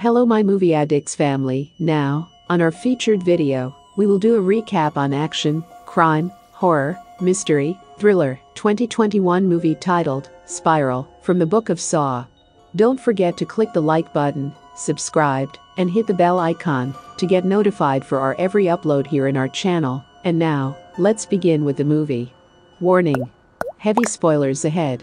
Hello my movie addicts family. Now, on our featured video, we will do a recap on action, crime, horror, mystery, thriller, 2021 movie titled Spiral from the Book of Saw. Don't forget to click the like button, subscribe, and hit the bell icon to get notified for our every upload here in our channel. And now, let's begin with the movie. Warning: heavy spoilers ahead.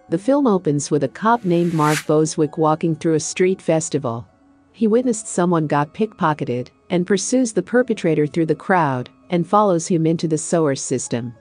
The film opens with a cop named Mark Boswick walking through a street festival. He witnessed someone got pickpocketed and pursues the perpetrator through the crowd and follows him into the sewer system.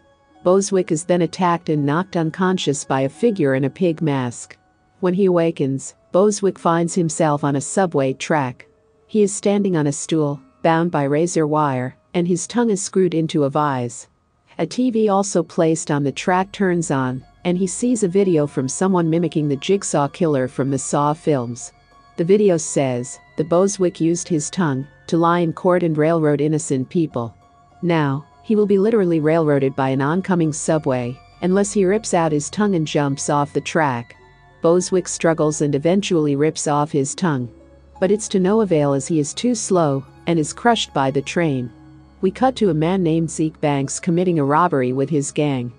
Boswick is then attacked and knocked unconscious by a figure in a pig mask. When he awakens, Boswick finds himself on a subway track. He is standing on a stool, bound by razor wire, and his tongue is screwed into a vise. A TV also placed on the track turns on, and he sees a video from someone mimicking the Jigsaw killer from the Saw films. The video says that Boswick used his tongue to lie in court and railroad innocent people. Now, he will be literally railroaded by an oncoming subway, unless he rips out his tongue and jumps off the track. Boswick struggles and eventually rips off his tongue. But it's to no avail as he is too slow and is crushed by the train. We cut to a man named Zeke Banks committing a robbery with his gang.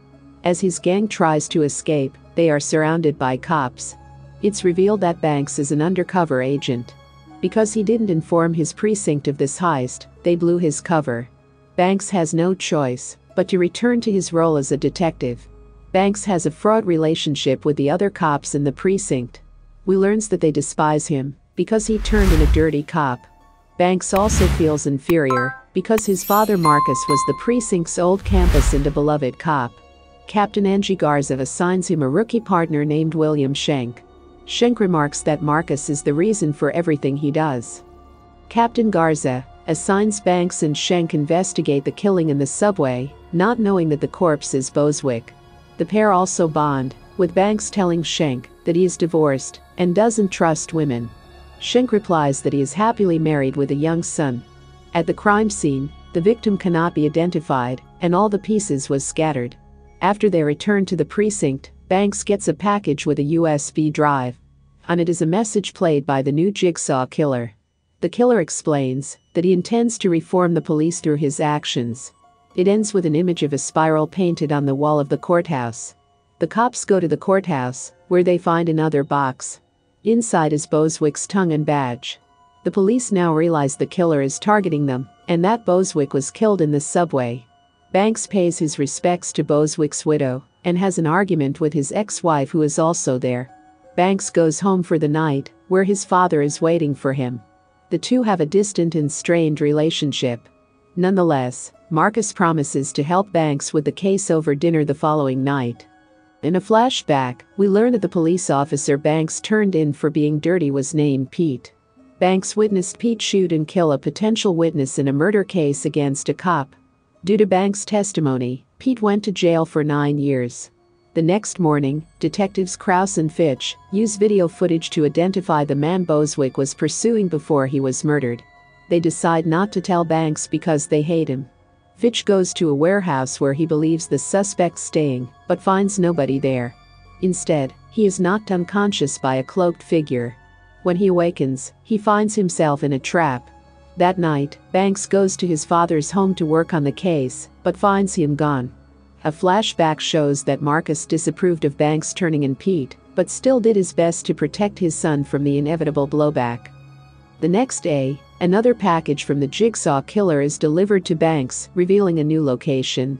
As his gang tries to escape, they are surrounded by cops. It's revealed that Banks is an undercover agent. Because he didn't inform his precinct of this heist, they blew his cover. Banks has no choice but to return to his role as a detective. Banks has a fraught relationship with the other cops in the precinct. We learns that they despise him because he turned in a dirty cop. Banks also feels inferior because his father Marcus was the precinct's old campus and a beloved cop. Captain Angie Garza assigns him a rookie partner named William Schenk. Schenk remarks that Marcus is the reason for everything he does. Captain Garza assigns Banks and Schenk investigate the killing in the subway, not knowing that the corpse is Boswick. The pair also bond, with Banks telling Schenk that he is divorced and doesn't trust women. Schenk replies that he is happily married with a young son. At the crime scene, the victim cannot be identified, and all the pieces was scattered. After they return to the precinct, Banks gets a package with a USB drive. On it is a message played by the new Jigsaw killer. The killer explains that he intends to reform the police through his actions. It ends with an image of a spiral painted on the wall of the courthouse. The cops go to the courthouse, where they find another box. Inside is Boswick's tongue and badge. The police now realize the killer is targeting them, and that Boswick was killed in the subway. Banks pays his respects to Boswick's widow and has an argument with his ex-wife who is also there. Banks goes home for the night, where his father is waiting for him. The two have a distant and strained relationship. Nonetheless, Marcus promises to help Banks with the case over dinner the following night. In a flashback, we learn that the police officer Banks turned in for being dirty was named Pete. Banks witnessed Pete shoot and kill a potential witness in a murder case against a cop. Due to Banks' testimony, Pete went to jail for 9 years. The next morning, detectives Krause and Fitch use video footage to identify the man Boswick was pursuing before he was murdered. They decide not to tell Banks because they hate him. Fitch goes to a warehouse where he believes the suspect's staying, but finds nobody there. Instead, he is knocked unconscious by a cloaked figure. When he awakens, he finds himself in a trap. That night, Banks goes to his father's home to work on the case, but finds him gone. A flashback shows that Marcus disapproved of Banks turning in Pete, but still did his best to protect his son from the inevitable blowback. The next day, another package from the Jigsaw killer is delivered to Banks, revealing a new location.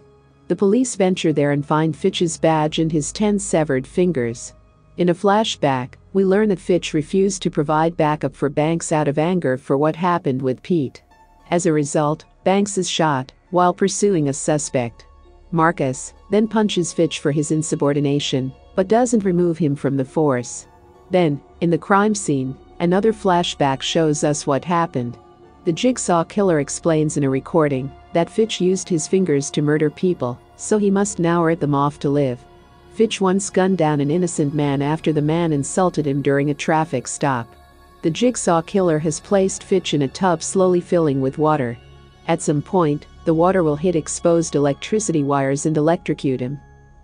The police venture there and find Fitch's badge and his 10 severed fingers. In a flashback, we learn that Fitch refused to provide backup for Banks out of anger for what happened with Pete. As a result, Banks is shot while pursuing a suspect. Marcus then punches Fitch for his insubordination, but doesn't remove him from the force. Then, in the crime scene, another flashback shows us what happened. The Jigsaw killer explains in a recording that Fitch used his fingers to murder people, so he must now rip them off to live. Fitch once gunned down an innocent man after the man insulted him during a traffic stop. The Jigsaw killer has placed Fitch in a tub slowly filling with water. At some point, the water will hit exposed electricity wires and electrocute him.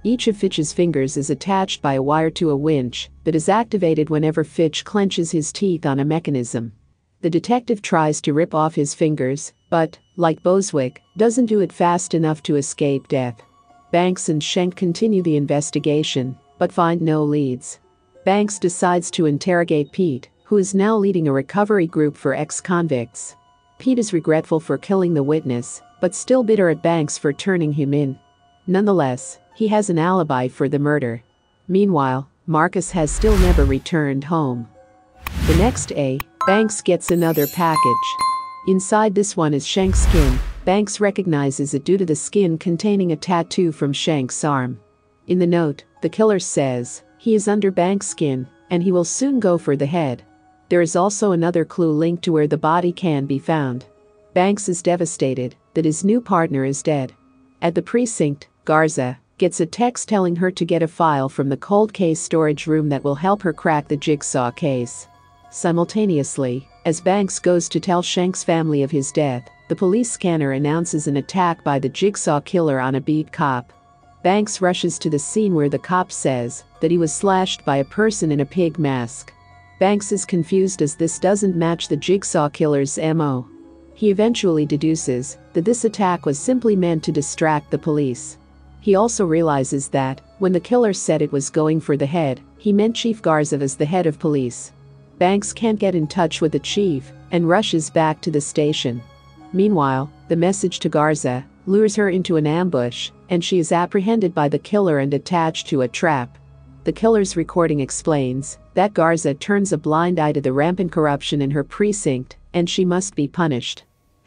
Each of Fitch's fingers is attached by a wire to a winch that is activated whenever Fitch clenches his teeth on a mechanism. The detective tries to rip off his fingers, but, like Boswick, doesn't do it fast enough to escape death. Banks and Schenk continue the investigation, but find no leads. Banks decides to interrogate Pete, who is now leading a recovery group for ex-convicts. Pete is regretful for killing the witness, but still bitter at Banks for turning him in. Nonetheless, he has an alibi for the murder. Meanwhile, Marcus has still never returned home. The next day, Banks gets another package. Inside this one is Schenk's skin. Banks recognizes it due to the skin containing a tattoo from Schenk's arm. In the note, the killer says he is under Banks' skin and he will soon go for the head. There is also another clue linked to where the body can be found. Banks is devastated that his new partner is dead. At the precinct, Garza gets a text telling her to get a file from the cold case storage room that will help her crack the jigsaw case. Simultaneously, as Banks goes to tell Schenk's family of his death, the police scanner announces an attack by the jigsaw killer on a beat cop. Banks rushes to the scene where the cop says that he was slashed by a person in a pig mask. Banks is confused as this doesn't match the jigsaw killer's MO. He eventually deduces that this attack was simply meant to distract the police. He also realizes that, when the killer said it was going for the head, he meant Chief Garza as the head of police. Banks can't get in touch with the chief and rushes back to the station. Meanwhile, the message to Garza lures her into an ambush, and she is apprehended by the killer and attached to a trap. The killer's recording explains that Garza turns a blind eye to the rampant corruption in her precinct, and she must be punished.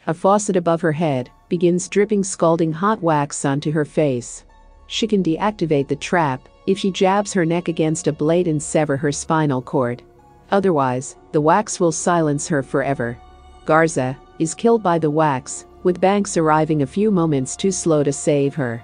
A faucet above her head begins dripping scalding hot wax onto her face. She can deactivate the trap if she jabs her neck against a blade and sever her spinal cord. Otherwise, the wax will silence her forever. Garza is killed by the wax, with Banks arriving a few moments too slow to save her.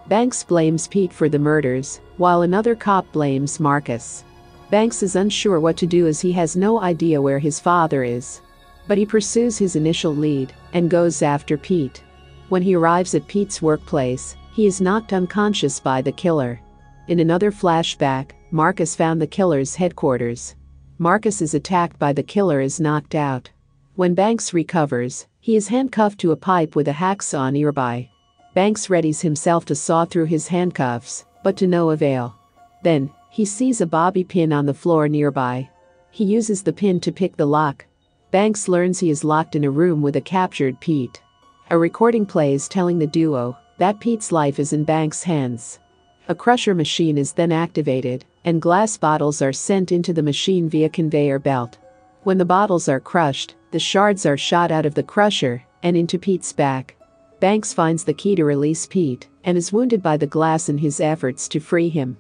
Banks blames Pete for the murders, while another cop blames Marcus. Banks is unsure what to do as he has no idea where his father is. But he pursues his initial lead and goes after Pete. When he arrives at Pete's workplace, he is knocked unconscious by the killer. In another flashback, Marcus found the killer's headquarters. Marcus is attacked by the killer and is knocked out. When Banks recovers, he is handcuffed to a pipe with a hacksaw nearby. Banks readies himself to saw through his handcuffs, but to no avail. Then, he sees a bobby pin on the floor nearby. He uses the pin to pick the lock. Banks learns he is locked in a room with a captured Pete. A recording plays telling the duo that Pete's life is in Banks' hands. A crusher machine is then activated, and glass bottles are sent into the machine via conveyor belt. When the bottles are crushed, the shards are shot out of the crusher and into Pete's back. Banks finds the key to release Pete and is wounded by the glass in his efforts to free him.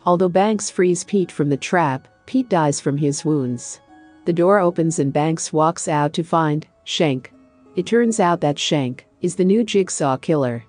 Although Banks frees Pete from the trap, Pete dies from his wounds. The door opens and Banks walks out to find Schenk. It turns out that Schenk is the new jigsaw killer.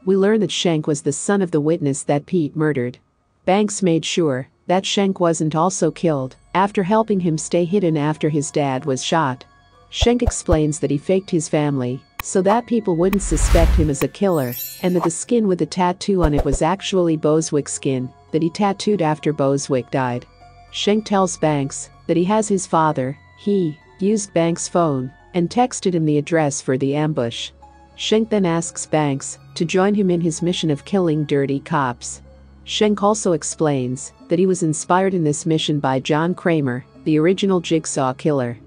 We learn that Schenk was the son of the witness that Pete murdered. Banks made sure that Schenk wasn't also killed after helping him stay hidden after his dad was shot. Schenk explains that he faked his family so that people wouldn't suspect him as a killer, and that the skin with the tattoo on it was actually Boswick's skin that he tattooed after Boswick died. Schenk tells Banks that he has his father. He used Banks' phone and texted him the address for the ambush. Schenk then asks Banks to join him in his mission of killing dirty cops. Schenk also explains that he was inspired in this mission by John Kramer, the original jigsaw killer.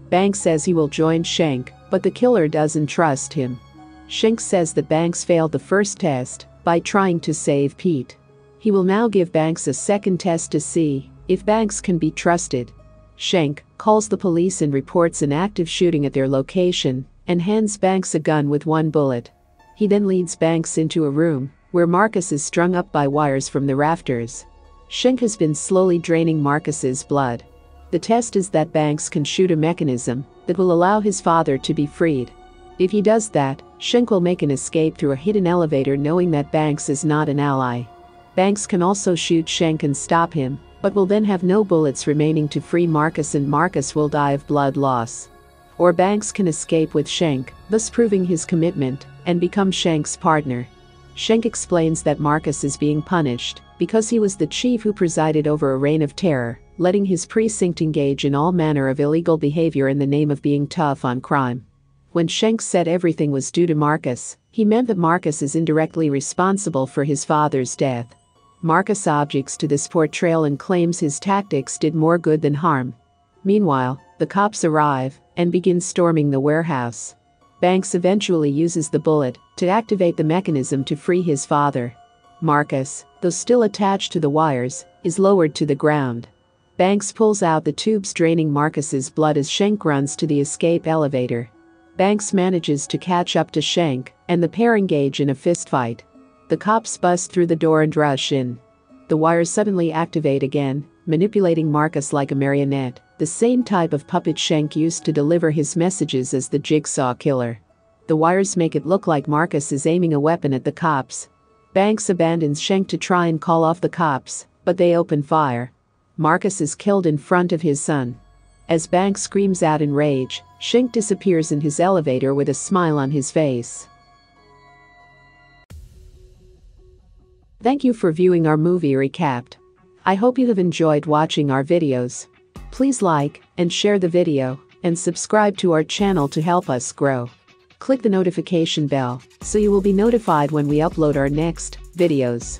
Banks says he will join Schenk, but the killer doesn't trust him. Schenk says that Banks failed the first test by trying to save Pete. He will now give Banks a second test to see if Banks can be trusted. Schenk calls the police and reports an active shooting at their location and hands Banks a gun with one bullet. He then leads Banks into a room where Marcus is strung up by wires from the rafters. Schenk has been slowly draining Marcus's blood. The test is that Banks can shoot a mechanism that will allow his father to be freed. If he does that, Schenk will make an escape through a hidden elevator knowing that Banks is not an ally. Banks can also shoot Schenk and stop him, but will then have no bullets remaining to free Marcus and Marcus will die of blood loss. Or Banks can escape with Schenk, thus proving his commitment, and become Schenk's partner. Shank explains that Marcus is being punished because he was the chief who presided over a reign of terror, letting his precinct engage in all manner of illegal behavior in the name of being tough on crime. When Shank said everything was due to Marcus, he meant that Marcus is indirectly responsible for his father's death. Marcus objects to this portrayal and claims his tactics did more good than harm. Meanwhile, the cops arrive and begin storming the warehouse. Banks eventually uses the bullet to activate the mechanism to free his father. Marcus, though still attached to the wires, is lowered to the ground. Banks pulls out the tubes draining Marcus's blood as Shank runs to the escape elevator. Banks manages to catch up to Shank, and the pair engage in a fistfight. The cops bust through the door and rush in. The wires suddenly activate again, manipulating Marcus like a marionette, the same type of puppet Shank used to deliver his messages as the Jigsaw Killer. The wires make it look like Marcus is aiming a weapon at the cops. Banks abandons Shank to try and call off the cops, but they open fire. Marcus is killed in front of his son. As Banks screams out in rage, Shank disappears in his elevator with a smile on his face. Thank you for viewing our movie recapped. I hope you have enjoyed watching our videos. Please like and share the video, and subscribe to our channel to help us grow. Click the notification bell so you will be notified when we upload our next videos.